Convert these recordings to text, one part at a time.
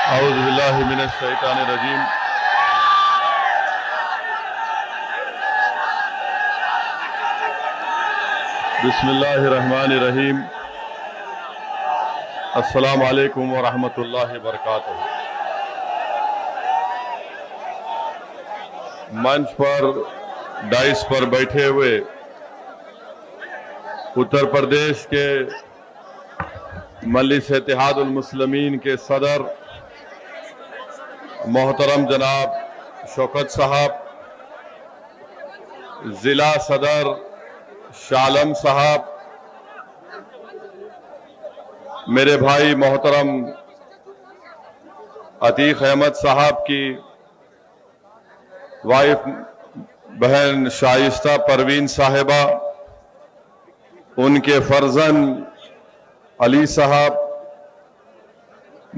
اعوذ باللہ من الشیطان الرجیم بسم اللہ الرحمن الرحیم السلام علیکم ورحمۃ اللہ وبرکاتہ۔ منچ پر ڈائس پر بیٹھے ہوئے اتر پردیش کے مجلس اتحاد المسلمین کے صدر محترم جناب شوکت صاحب، ضلع صدر شاہ عالم صاحب، میرے بھائی محترم عتیق احمد صاحب کی وائف بہن شائستہ پروین صاحبہ، ان کے فرزند علی صاحب،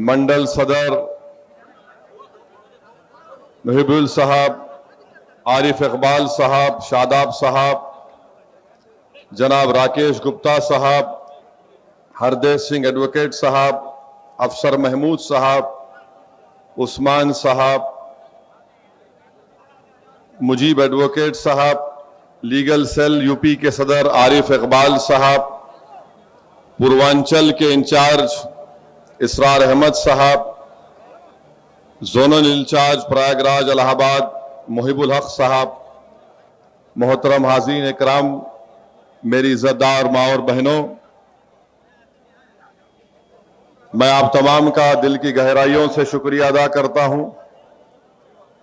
منڈل صدر محب صاحب، عارف اقبال صاحب، شاداب صاحب، جناب راکیش گپتا صاحب، ہردیش سنگھ ایڈوکیٹ صاحب، افسر محمود صاحب، عثمان صاحب، مجیب ایڈوکیٹ صاحب، لیگل سیل یو پی کے صدر عارف اقبال صاحب، پوروانچل کے انچارج اسرار احمد صاحب، زونل انچارج پریاگ راج الہ آباد محب الحق صاحب، محترم حاضرین اکرام، میری عزتدار ماں اور بہنوں، میں آپ تمام کا دل کی گہرائیوں سے شکریہ ادا کرتا ہوں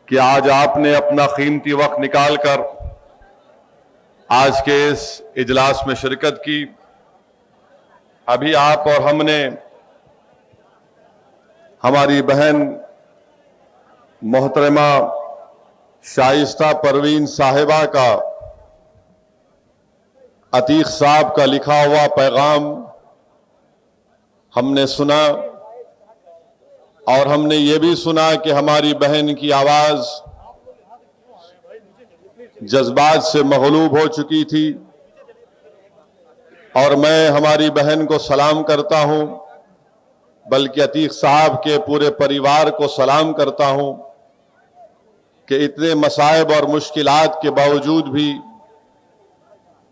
کہ آج آپ نے اپنا قیمتی وقت نکال کر آج کے اس اجلاس میں شرکت کی۔ ابھی آپ اور ہم نے ہماری بہن محترمہ شائستہ پروین صاحبہ کا عتیق صاحب کا لکھا ہوا پیغام ہم نے سنا، اور ہم نے یہ بھی سنا کہ ہماری بہن کی آواز جذبات سے مغلوب ہو چکی تھی، اور میں ہماری بہن کو سلام کرتا ہوں، بلکہ عتیق صاحب کے پورے پریوار کو سلام کرتا ہوں کہ اتنے مصائب اور مشکلات کے باوجود بھی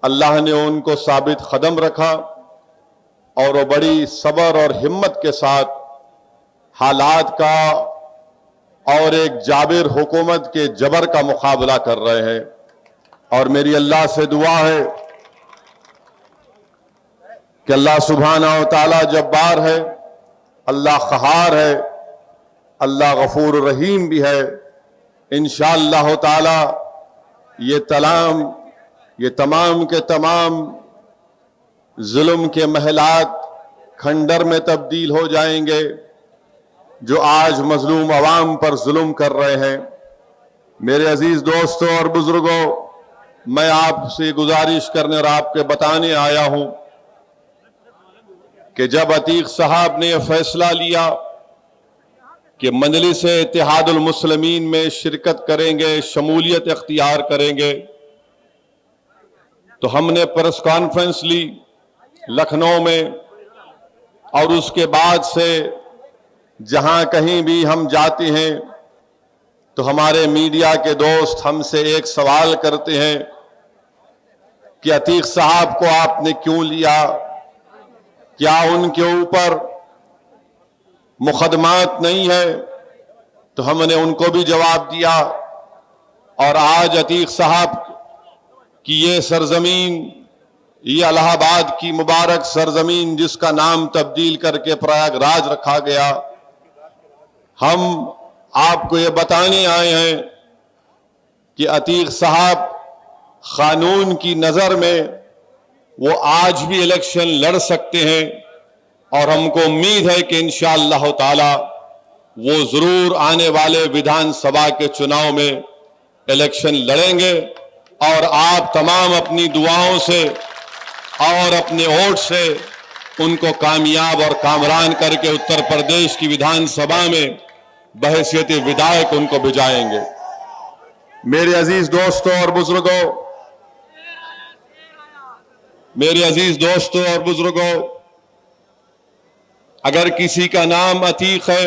اللہ نے ان کو ثابت قدم رکھا، اور وہ بڑی صبر اور ہمت کے ساتھ حالات کا اور ایک جابر حکومت کے جبر کا مقابلہ کر رہے ہیں۔ اور میری اللہ سے دعا ہے کہ اللہ سبحانہ و تعالی جبار ہے، اللہ قہار ہے، اللہ غفور رحیم بھی ہے۔ انشاءاللہ تعالی یہ تمام کے تمام ظلم کے محلات کھنڈر میں تبدیل ہو جائیں گے جو آج مظلوم عوام پر ظلم کر رہے ہیں۔ میرے عزیز دوستوں اور بزرگوں، میں آپ سے گزارش کرنے اور آپ کے بتانے آیا ہوں کہ جب عتیق صاحب نے یہ فیصلہ لیا کہ مجلس اتحاد المسلمین میں شرکت کریں گے، شمولیت اختیار کریں گے، تو ہم نے پریس کانفرنس لی لکھنؤ میں، اور اس کے بعد سے جہاں کہیں بھی ہم جاتے ہیں تو ہمارے میڈیا کے دوست ہم سے ایک سوال کرتے ہیں کہ عتیق صاحب کو آپ نے کیوں لیا؟ کیا ان کے اوپر مقدمات نہیں ہے؟ تو ہم نے ان کو بھی جواب دیا، اور آج عتیق صاحب کی یہ سرزمین، یہ الہ آباد کی مبارک سرزمین جس کا نام تبدیل کر کے پریاگ راج رکھا گیا، ہم آپ کو یہ بتانے آئے ہیں کہ عتیق صاحب قانون کی نظر میں وہ آج بھی الیکشن لڑ سکتے ہیں، اور ہم کو امید ہے کہ انشاءاللہ تعالی وہ ضرور آنے والے ویدھان سبھا کے چناؤ میں الیکشن لڑیں گے، اور آپ تمام اپنی دعاؤں سے اور اپنے ووٹ سے ان کو کامیاب اور کامران کر کے اتر پردیش کی ویدھان سبھا میں بحیثیت ودائق ان کو بھجائیں گے۔ میرے عزیز دوستوں اور بزرگوں، اگر کسی کا نام عتیق ہے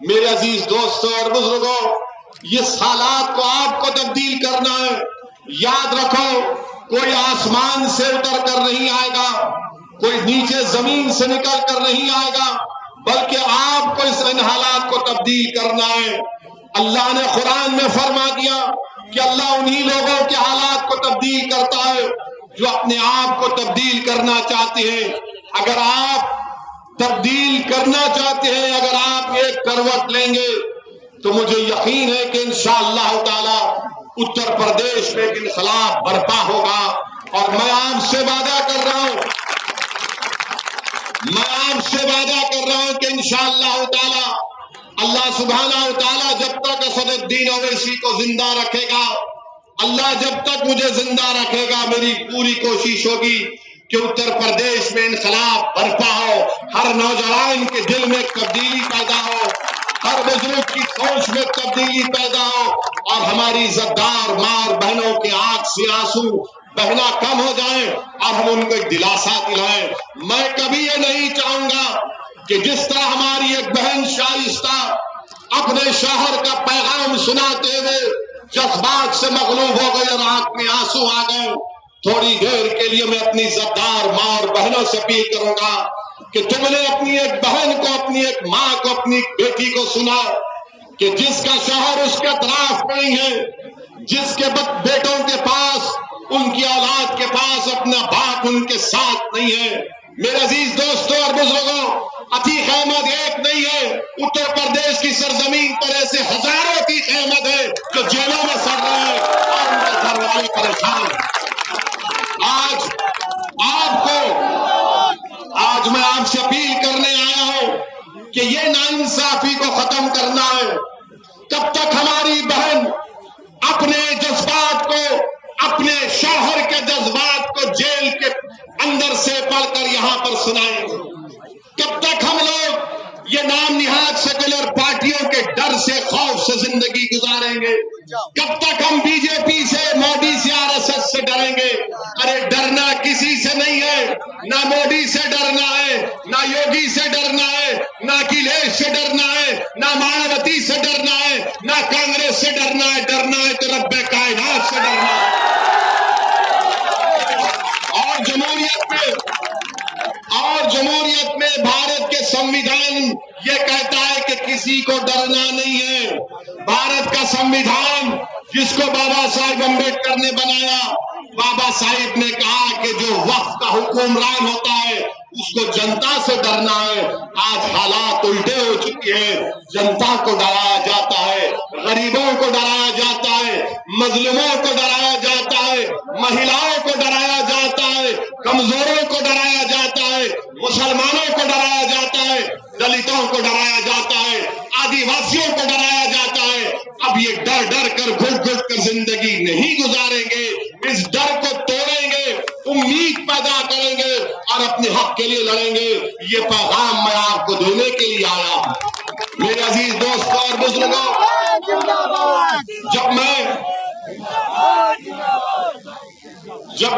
میرے عزیز دوستوں اور بزرگوں، یہ حالات کو آپ کو تبدیل کرنا ہے۔ یاد رکھو، کوئی آسمان سے اتر کر نہیں آئے گا، کوئی نیچے زمین سے نکل کر نہیں آئے گا، بلکہ آپ کو ان حالات کو تبدیل کرنا ہے۔ اللہ نے قرآن میں فرما دیا کہ اللہ انہی لوگوں کے حالات کو تبدیل کرتا ہے جو اپنے آپ کو تبدیل کرنا چاہتے ہیں۔ اگر آپ تبدیل کرنا چاہتے ہیں، اگر آپ ایک کروٹ لیں گے تو مجھے یقین ہے کہ انشاءاللہ تعالی اتر پردیش میں ایک انقلاب برپا ہوگا۔ اور میں آپ سے وعدہ کر رہا ہوں، کہ انشاءاللہ تعالی اللہ سبحانہ و تعالی جب تک اسد الدین اویسی کو زندہ رکھے گا، اللہ جب تک مجھے زندہ رکھے گا، میری پوری کوشش ہوگی کہ اتر پردیش میں انقلاب برپا ہو، ہر نوجوان کے دل میں تبدیلی پیدا ہو، ہر بزرگ کی سوچ میں تبدیلی پیدا ہو، اور ہماری زدار ماں اور بہنوں کے آنکھ سے آنسو بہنا کم ہو جائیں اور ہم ان کو ایک دلاسا دلائیں۔ میں کبھی یہ نہیں چاہوں گا کہ جس طرح ہماری ایک بہن شائستہ اپنے شوہر کا پیغام سناتے ہوئے جذبات سے مغلوب ہو گئی اور آنکھ میں آنسو آ گئے، تھوڑی دیر کے لیے میں اپنی زدار ماں اور بہنوں سے اپیل کروں گا کہ تم نے اپنی ایک بہن کو، اپنی ایک ماں کو، اپنی بیٹی کو سنا کہ جس کا شوہر اس کے اطراف نہیں ہے، جس کے بیٹوں کے پاس، ان کی اولاد کے پاس اپنا باپ ان کے ساتھ نہیں ہے۔ میرے عزیز دوستوں اور بزرگوں، عتیق احمد ایک نہیں ہے، اتر پردیش کی سرزمین پر ایسے ہزاروں عتیق احمد ہیں جو جیلوں میں سڑ رہے ہیں اور ان کے گھر والے پریشان ہیں۔ آج میں آپ سے اپیل کرنے آیا ہوں کہ یہ ناانصافی کو ختم کرنا ہے۔ کب تک ہماری بہن اپنے جذبات کو، اپنے شوہر کے جذبات کو جیل کے اندر سے پڑھ کر یہاں پر سنائیں گے؟ کب تک ہم لوگ یہ نام نہاد سیکولر پارٹیوں کے ڈر سے، خوف سے زندگی گزاریں گے؟ کب تک ہم بی جے پی سے، مودی سے، آر ایس ایس سے ڈریں گے؟ ارے ڈرنا کسی سے نہیں ہے، نہ مودی سے ڈرنا ہے، نہ یوگی سے ڈرنا ہے، نہ اکھلیش سے ڈرنا ہے، نہ مایاوتی سے ڈرنا ہے، نہ کانگریس سے ڈرنا ہے۔ ڈرنا ہے تو رب کائنات سے ڈرنا ہے۔ اور جمہوریت میں بھارت کے سنویدھان یہ کہتا ہے کہ کسی کو ڈرنا نہیں ہے۔ بھارت کا سنویدھان جس کو بابا صاحب امبیڈکر نے بنایا، بابا صاحب نے کہا کہ جو وقت کا حکمران ہوتا ہے اس کو جنتا سے ڈرنا ہے۔ آج حالات الٹے ہو چکے ہیں، جنتا کو ڈرایا جاتا ہے، غریبوں کو ڈرایا جاتا ہے، مظلوموں کو ڈرایا جاتا ہے، مہیلاؤں کو ڈرایا جاتا ہے، کمزوروں کو ڈرایا جاتا ہے، مسلمانوں کو ڈرایا جاتا ہے، دلتوں کو ڈرایا جاتا ہے، آدیواسیوں کو ڈرایا جاتا ہے۔ اب یہ ڈر ڈر کر، گھٹ گھٹ کر زندگی نہیں گزاریں گے، اس ڈر کو توڑیں گے، امید پیدا کریں گے اور اپنے حق کے لیے لڑیں گے۔ یہ پیغام میں آپ کو دینے کے لیے آیا ہوں۔ میرے عزیز دوستوں اور بزرگوں، جب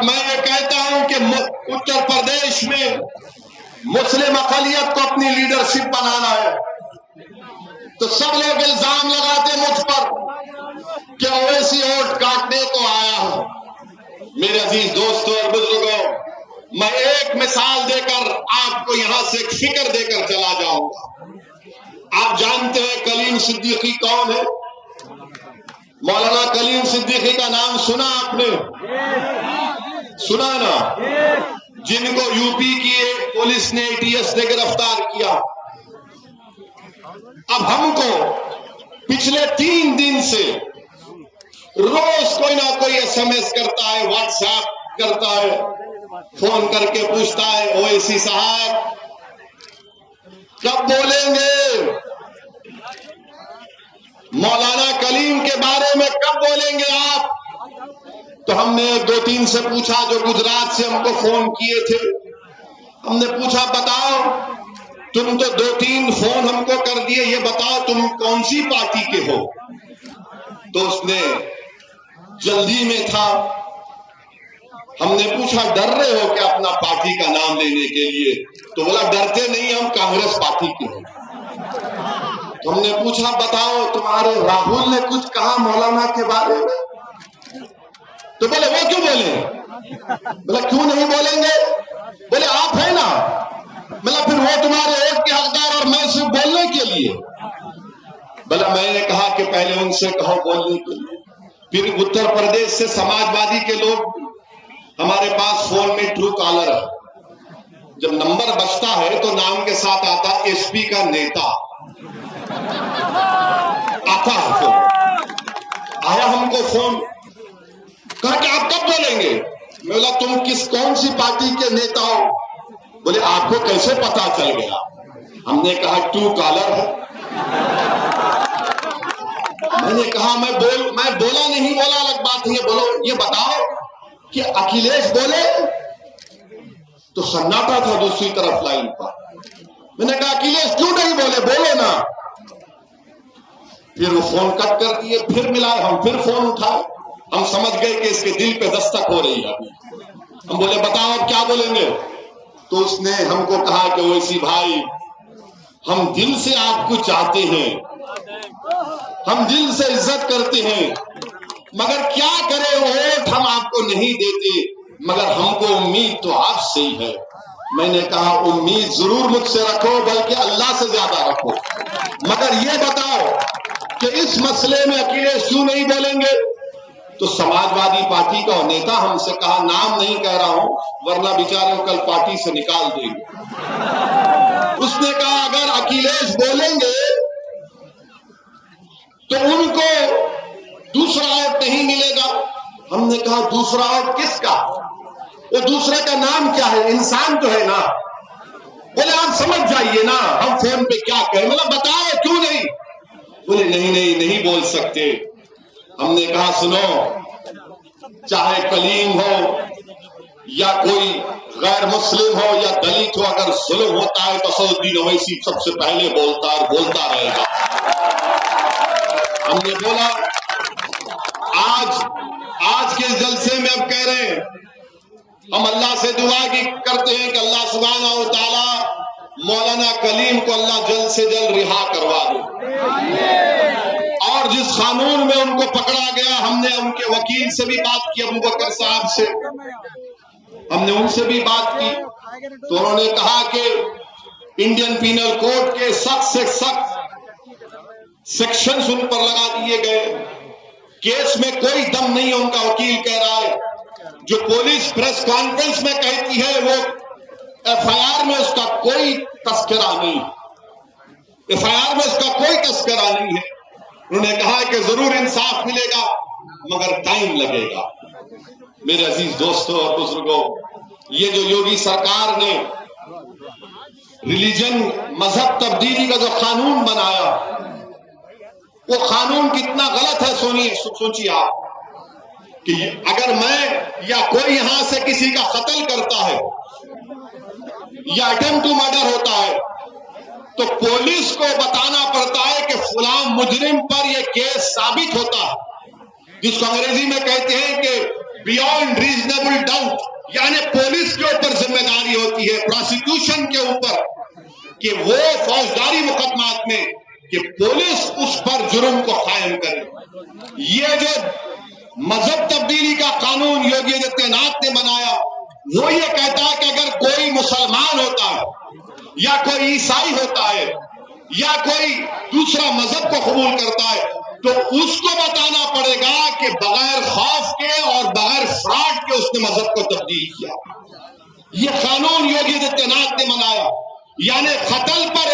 میں یہ کہتا ہوں کہ اتر پردیش میں مسلم اقلیت کو اپنی لیڈرشپ بنانا ہے تو سب لوگ الزام لگاتے مجھ پر کہ اویسی ووٹ کاٹنے کو آیا ہوں۔ میرے عزیز دوستوں اور بزرگوں، میں ایک مثال دے کر آپ کو یہاں سے ایک فکر دے کر چلا جاؤں گا۔ آپ جانتے ہیں کلیم صدیقی کون ہے؟ مولانا کلیم صدیقی کا نام سنا آپ نے؟ سنا نا؟ جن کو یو پی کی پولیس نے ATS نے گرفتار کیا۔ اب ہم کو پچھلے 3 دن سے روز کوئی نہ کوئی SMS کرتا ہے، واٹس ایپ کرتا ہے، فون کر کے پوچھتا ہے اویسی صاحب کب بولیں گے؟ مولانا کلیم کے بارے میں کب بولیں گے آپ؟ تو ہم نے 2-3 سے پوچھا جو گجرات سے ہم کو فون کیے تھے، ہم نے پوچھا بتاؤ تم تو 2-3 فون ہم کو کر دیے، یہ بتاؤ تم کون سی پارٹی کے ہو؟ تو اس نے جلدی میں تھا، ہم نے پوچھا ڈر رہے ہو کیا اپنا پارٹی کا نام لینے کے لیے؟ تو بولا ڈرتے نہیں، ہم کانگریس پارٹی کے ہیں۔ تو ہم نے پوچھا بتاؤ تمہارے راہل نے کچھ کہا مولانا کے بارے میں؟ تو بولے وہ کیوں بولیں؟ بولا کیوں نہیں بولیں گے؟ بولے آپ ہیں نا، بولا پھر وہ تمہارے ایک کے حقدار اور میں صرف بولنے کے لیے؟ بولا میں نے کہا کہ پہلے ان سے کہو بولنے کے لیے۔ پھر اتر پردیش سے سماجوادی کے لوگ ہمارے پاس فون میں ٹرو کالر ہے، جب نمبر بجتا ہے تو نام کے ساتھ آتا ایس پی کا نیتا آتا ہے فون۔ آیا ہم کو فون، کہا کہ آپ کب بولیں گے؟ میں بولا تم کون سی پارٹی کے نیتا ہو؟ بولے آپ کو کیسے پتا چل گیا؟ ہم نے کہا ٹرو کالر ہے۔ میں نے کہا میں بولا نہیں، بولا الگ بات ہے، بولو یہ بتاؤ کہ اکھلیش بولے؟ تو سناٹا تھا دوسری طرف لائن پر۔ میں نے کہا اکھلیش کیوں نہیں بولے، بولو نا۔ پھر وہ فون کٹ کر دیے، پھر ملائے، ہم پھر فون اٹھائے، ہم سمجھ گئے کہ اس کے دل پہ دستک ہو رہی ہے۔ ہم بولے بتاؤ اب کیا بولیں گے؟ تو اس نے ہم کو کہا کہ ویسی بھائی ہم دل سے آپ کو چاہتے ہیں، ہم دل سے عزت کرتے ہیں، مگر کیا کرے ووٹ ہم آپ کو نہیں دیتے، مگر ہم کو امید تو آپ سے ہی ہے۔ میں نے کہا امید ضرور مجھ سے رکھو، بلکہ اللہ سے زیادہ رکھو، مگر یہ بتاؤ کہ اس مسئلے میں اکھلیش کیوں نہیں بولیں گے؟ تو سماجوادی پارٹی کا نیتا ہم سے کہا نام نہیں کہہ رہا ہوں ورنہ بیچارے کو کل پارٹی سے نکال دیں گے۔ اس نے کہا اگر اکھلیش بولیں گے تو ان کو دوسرا ووٹ نہیں ملے گا۔ ہم نے کہا دوسرا ووٹ کس کا؟ وہ دوسرے کا نام کیا ہے؟ انسان تو ہے نا۔ بولے آپ سمجھ جائیے نا ہم فون پہ کیا کہیں، مطلب بتاؤ کیوں نہیں؟ بولے نہیں بول سکتے۔ ہم نے کہا سنو، چاہے کلیم ہو یا کوئی غیر مسلم ہو یا دلت ہو، اگر ظلم ہوتا ہے تو اسد الدین اویسی سب سے پہلے بولتا اور بولتا رہے گا۔ ہم نے بولا آج کے جلسے میں اب کہہ رہے ہیں، ہم اللہ سے دعا کرتے ہیں کہ اللہ سبحانہ و تعالی مولانا کلیم کو اللہ جلد سے جلد رہا کروا دے، اور جس قانون میں ان کو پکڑا گیا، ہم نے ان کے وکیل سے بھی بات کی، ابوبکر صاحب سے ہم نے ان سے بھی بات کی، تو انہوں نے کہا کہ انڈین پینل کوڈ کے سخت سے سخت سیکشنز ان پر لگا دیے گئے، کیس میں کوئی دم نہیں ہے۔ ان کا وکیل کہہ رہا ہے جو پولیس پریس کانفرنس میں کہتی ہے وہ ایف آئی آر میں اس کا کوئی تذکرہ نہیں، ایف آئی آر میں اس کا کوئی تذکرہ نہیں ہے۔ انہوں نے کہا کہ ضرور انصاف ملے گا مگر ٹائم لگے گا۔ میرے عزیز دوستوں اور بزرگوں، یہ جو یوگی سرکار نے ریلیجن مذہب تبدیلی کا جو قانون بنایا، وہ قانون کتنا غلط ہے سوچیے آپ کہ اگر میں یا کوئی یہاں سے کسی کا قتل کرتا ہے یا اٹیمپٹ ٹو مرڈر ہوتا ہے تو پولیس کو بتانا پڑتا ہے کہ فلاں مجرم پر یہ کیس ثابت ہوتا ہے، جس کو انگریزی میں کہتے ہیں کہ بیونڈ ریزنیبل ڈاؤٹ، یعنی پولیس کے اوپر ذمہ داری ہوتی ہے، پروسیکیوشن کے اوپر، کہ وہ فوجداری مقدمات میں کہ پولیس اس پر جرم کو قائم کرے۔ یہ جو مذہب تبدیلی کا قانون یوگی آدتیہ ناتھ نے بنایا وہ یہ کہتا ہے کہ اگر کوئی مسلمان ہوتا ہے یا کوئی عیسائی ہوتا ہے یا کوئی دوسرا مذہب کو قبول کرتا ہے تو اس کو بتانا پڑے گا کہ بغیر خوف کے اور بغیر فراڈ کے اس نے مذہب کو تبدیل کیا۔ یہ قانون یوگی آدتیہ ناتھ نے بنایا، یعنی قتل پر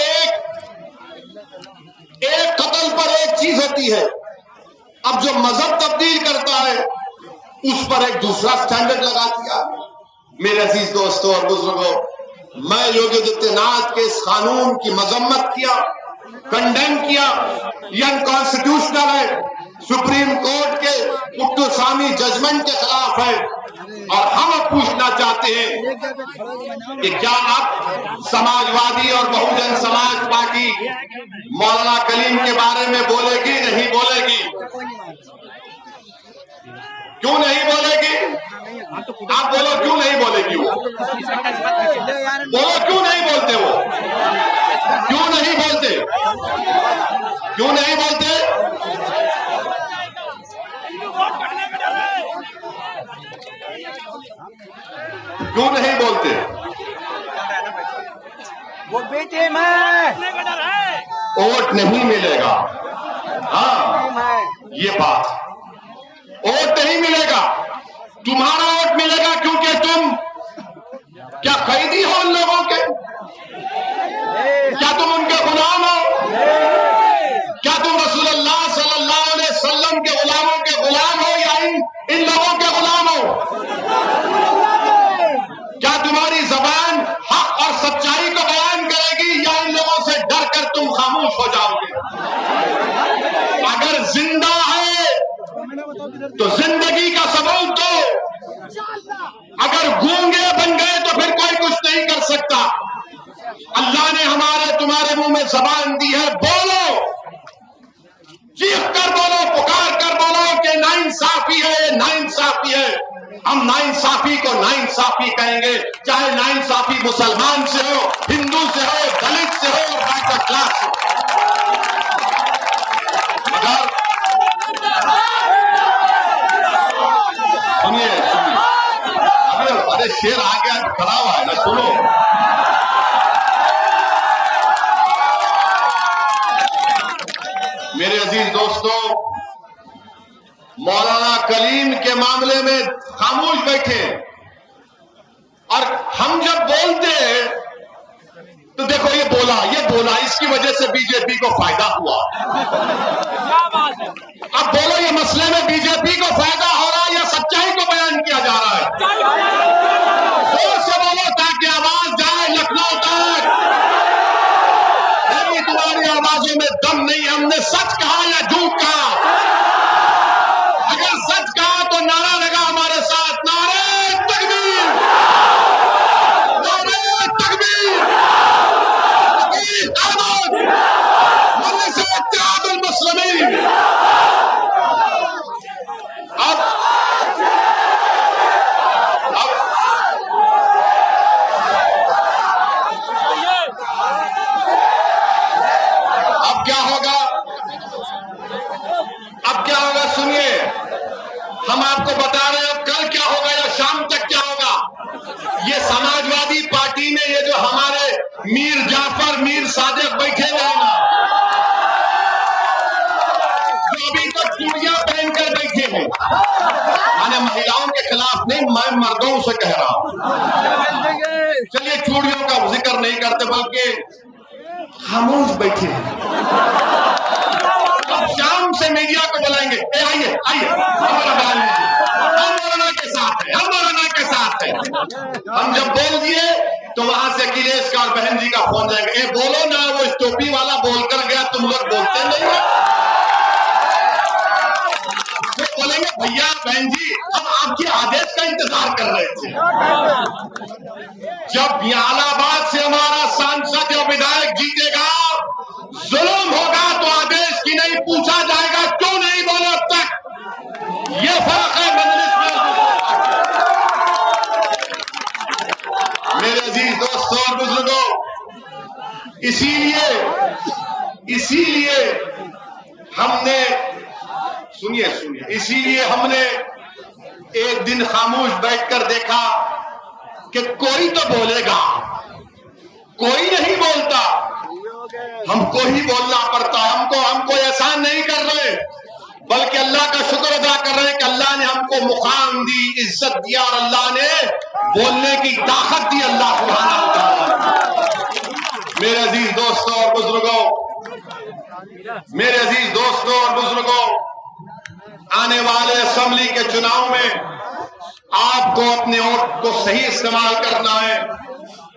ایک چیز ہوتی ہے، اب جو مذہب تبدیل کرتا ہے اس پر ایک دوسرا سٹینڈرڈ لگا دیا۔ میرے عزیز دوستوں اور بزرگوں، میں یوگی آدتیہ ناتھ کے اس قانون کی مذمت کیا، کنڈیم کیا، یہ انکانسٹیٹیوشنل ہے، سپریم کورٹ کے مقتسامی ججمنٹ کے خلاف ہے، اور ہم اب پوچھنا چاہتے ہیں کہ کیا اب سماجوادی اور بہوجن سماج پارٹی مولانا کلیم کے بارے میں بولے گی؟ نہیں بولے گی۔ کیوں نہیں بولے گی؟ آپ بولو کیوں نہیں بولے گی؟ وہ بولو کیوں نہیں بولتے؟ وہ کیوں نہیں بولتے؟ کیوں نہیں بولتے؟ وہ بیٹے میں ووٹ نہیں ملے گا. ہاں یہ بات، ووٹ نہیں ملے گا. تمہارا ووٹ ملے گا کیونکہ تم کیا قیدی ہو ان لوگوں کے؟ کیا تم ان کے غلام ہو؟ کیا تم رسول اللہ صلی اللہ علیہ وسلم کے غلاموں کے غلام ہو یا ان لوگوں کے غلام ہو؟ کیا تمہاری زبان حق اور سچائی کو بیان کرے گی یا ان لوگوں سے ڈر کر تم خاموش ہو جاؤ گے؟ اگر زندہ ہے تو زندگی کا ثبوت دو. اگر گونگے بن گئے تو پھر کوئی کچھ نہیں کر سکتا. اللہ نے ہمارے تمہارے منہ میں زبان دی ہے، بولو، چیخ کر بولو، پکار کر بولو کہ ناانصافی ہے، یہ ناانصافی ہے. ہم ناانصافی کو ناانصافی کہیں گے، چاہے ناانصافی مسلمان سے ہو، ہندو سے ہو، دلت سے ہو، بیک کلاس سے. سنیے ارے شیر آ گیا کھڑا ہوا ہے نا، سنو. میرے عزیز دوستو، مولانا کلیم کے معاملے میں خاموش بیٹھے، اور ہم جب بولتے تو دیکھو یہ بولا اس کی وجہ سے بی جے پی کو فائدہ ہوا. اب بولو یہ مسئلے میں بی جے پی کو فائدہ ہو رہا ہے یا سچائی کو بیان کیا جا رہا ہے؟ زور سے بولو تاکہ آواز جائے لکھنؤ تک. نہیں تمہاری آوازوں میں دم نہیں. ہم نے سچ کہا یا جھوٹ کہا؟ اگر سچ کہا تو نعرہ لگا ہمارے ساتھ، نعرہ تکبیر، نعرہ تکبیر، احمد مجلس اتحاد المسلمین. اب کیا ہوگا؟ سنیے، ہم آپ کو بتا رہے ہیں اب کل کیا ہوگا یا شام تک کیا ہوگا. یہ سماجوادی پارٹی میں یہ جو ہمارے میر جعفر، میر صادق بیٹھے ہوئے ہیں نا، جو ابھی تک چوڑیاں پہن کر بیٹھے ہیں، میں مہیلاؤں کے خلاف نہیں، میں مردوں سے کہہ رہا ہوں. چلیے چوڑیوں کا ذکر نہیں کرتے بلکہ خاموش بیٹھے ہیں. اب شام سے میڈیا کو بلائیں گے، اے آئیے ہمارا بیان لیجیے، ہم مولانا کے ساتھ ہیں، ہم مولانا کے ساتھ ہیں. ہم جب بول دیے تو وہاں سے اکھلیش کار بہن جی کا فون جائے گا، اے بولو نا، وہ اس ٹوپی والا بول کر گیا، تم لوگ بولتے نہیں ہو. وہ بولیں گے بھیا بہن جی ہم آپ کے آدیش کا انتظار کر رہے تھے. جب الہ آباد سے ہمارا سانسد یا ودھائک جیتے گا، ظلم ہوگا تو آدیش کی نہیں پوچھا جائے گا کیوں نہیں بولو اب تک. یہ فرق ہے مجلس میں. میرے عزیز دوستوں اور بزرگوں، اسی لیے ہم نے اسی لیے ہم نے ایک دن خاموش بیٹھ کر دیکھا کہ کوئی تو بولے گا، کوئی نہیں بولتا. ہم کو ہی بولنا پڑتا. ہم کو احسان نہیں کر رہے بلکہ اللہ کا شکر ادا کر رہے ہیں کہ اللہ نے ہم کو مقام دی، عزت دیا، اور اللہ نے بولنے کی طاقت دی. اللہ سبحانہ و تعالی. میرے عزیز دوستوں اور بزرگوں، آنے والے اسمبلی کے چناؤ میں آپ کو اپنے ووٹ کو صحیح استعمال کرنا ہے.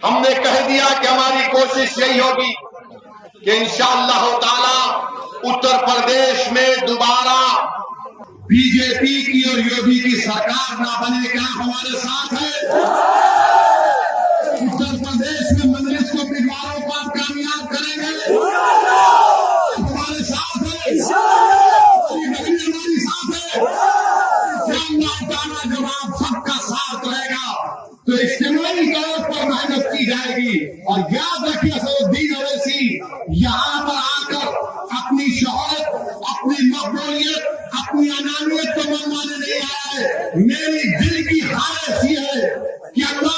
ہم نے کہہ دیا کہ ہماری کوشش یہی ہوگی کہ انشاءاللہ تعالی اتر پردیش میں دوبارہ بی جے پی کی اور یوگی کی سرکار نہ بنے. کیا ہمارے ساتھ ہے؟ اتر پردیش میں مجلس کو امیدواروں کو آپ کامیاب کریں گے. ہمارے ساتھ ہے، ہماری ساتھ ہے. اللہ تعالیٰ جب آپ سب کا ساتھ رہے گا تو اجتماعی طور پر محنت کی جائے گی. اور یاد رکھیے اسدالدین اویسی یہاں پر آ کر اپنی شہرت، اپنی مقبولیت، اپنی انانیت کو منوانے نہیں آیا ہے. میری دل کی خواہش یہ ہے کہ اللہ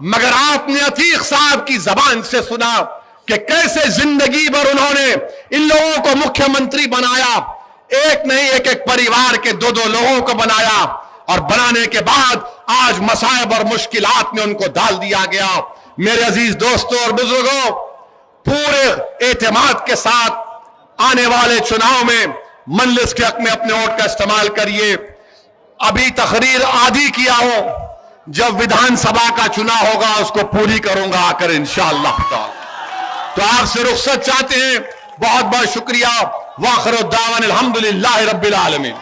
مگر آپ نے عتیق صاحب کی زبان سے سنا کہ کیسے زندگی بھر انہوں نے ان لوگوں کو مکھیہ منتری بنایا، ایک نہیں ایک پریوار کے دو لوگوں کو بنایا، اور بنانے کے بعد آج مصائب اور مشکلات میں ان کو ڈال دیا گیا۔ میرے عزیز دوستوں اور بزرگوں، پورے اعتماد کے ساتھ آنے والے چناؤ میں مجلس کے حق میں اپنے ووٹ کا استعمال کریے۔ ابھی تقریر آدھی کیا ہوں، جب ویدھان سبھا کا چناؤ ہوگا اس کو پوری کروں گا آ کر انشاءاللہ تعالی۔ تو آپ سے رخصت چاہتے ہیں، بہت بہت شکریہ، وآخر الدعوانا الحمدللہ رب العالمین۔